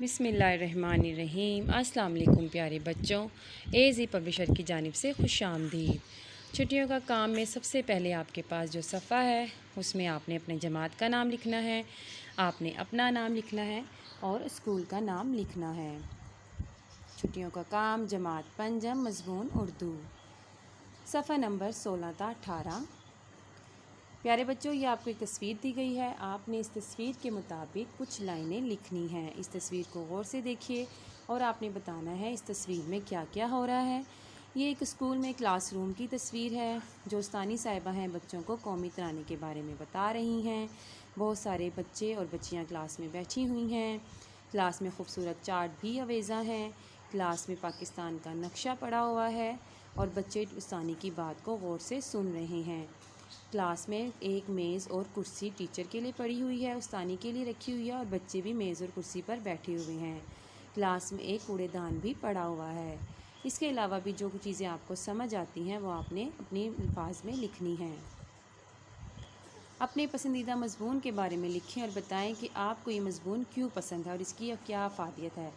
بسم اللہ الرحمن الرحیم۔ السلام علیکم پیارے بچوں، ایزی پبلشر کی جانب سے خوش آمدید۔ چھٹیوں کا کام میں سب سے پہلے آپ کے پاس جو صفحہ ہے اس میں آپ نے اپنے جماعت کا نام لکھنا ہے، آپ نے اپنا نام لکھنا ہے اور اسکول کا نام لکھنا ہے۔ چھٹیوں کا کام جماعت پنجم مضمون اردو، صفحہ نمبر 16 تا 18۔ پیارے بچوں، یہ آپ کو ایک تصویر دی گئی ہے، آپ نے اس تصویر کے مطابق کچھ لائنیں لکھنی ہیں۔ اس تصویر کو غور سے دیکھیے اور آپ نے بتانا ہے اس تصویر میں کیا کیا ہو رہا ہے۔ یہ ایک اسکول میں کلاس روم کی تصویر ہے جو استانی صاحبہ ہیں بچوں کو قومی ترانے کے بارے میں بتا رہی ہیں۔ بہت سارے بچے اور بچیاں کلاس میں بیٹھی ہوئی ہیں۔ کلاس میں خوبصورت چارٹ بھی آویزاں ہیں۔ کلاس میں پاکستان کا نقشہ پڑا ہوا ہے اور بچے استانی کی بات کو غور سے سن رہے ہیں۔ کلاس میں ایک میز اور کرسی ٹیچر کے لیے پڑی ہوئی ہے، استانی کے لیے رکھی ہوئی ہے اور بچے بھی میز اور کرسی پر بیٹھے ہوئے ہیں۔ کلاس میں ایک کوڑے دان بھی پڑا ہوا ہے۔ اس کے علاوہ بھی جو چیزیں آپ کو سمجھ آتی ہیں وہ آپ نے اپنے الفاظ میں لکھنی ہیں۔ اپنے پسندیدہ مضمون کے بارے میں لکھیں اور بتائیں کہ آپ کو یہ مضمون کیوں پسند ہے اور اس کی کیا افادیت ہے۔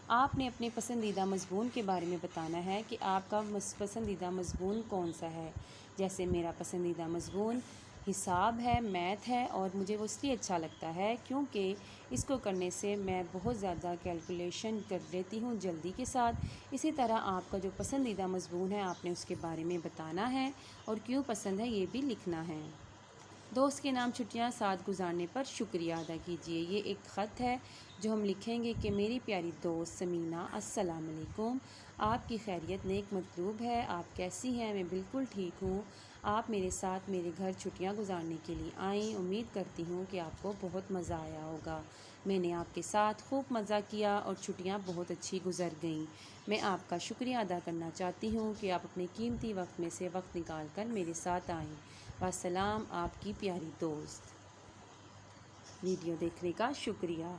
آپ نے اپنے پسندیدہ مضمون کے بارے میں بتانا ہے کہ آپ کا پسندیدہ مضمون کون سا ہے۔ جیسے میرا پسندیدہ مضمون حساب ہے، میتھ ہے، اور مجھے وہ اس لیے اچھا لگتا ہے کیونکہ اس کو کرنے سے میں بہت زیادہ کیلکولیشن کر لیتی ہوں جلدی کے ساتھ۔ اسی طرح آپ کا جو پسندیدہ مضمون ہے آپ نے اس کے بارے میں بتانا ہے اور کیوں پسند ہے یہ بھی لکھنا ہے۔ دوست کے نام چھٹیاں ساتھ گزارنے پر شکریہ ادا کیجیے۔ یہ ایک خط ہے جو ہم لکھیں گے کہ میری پیاری دوست سمینہ، السلام علیکم، آپ کی خیریت نیک مطلوب ہے، آپ کیسی ہیں؟ میں بالکل ٹھیک ہوں۔ آپ میرے ساتھ میرے گھر چھٹیاں گزارنے کے لیے آئیں، امید کرتی ہوں کہ آپ کو بہت مزہ آیا ہوگا۔ میں نے آپ کے ساتھ خوب مزہ کیا اور چھٹیاں بہت اچھی گزر گئیں۔ میں آپ کا شکریہ ادا کرنا چاہتی ہوں کہ آپ اپنے قیمتی وقت میں سے وقت نکال کر میرے ساتھ آئیں۔ والسلام، آپ کی پیاری دوست۔ ویڈیو دیکھنے کا شکریہ۔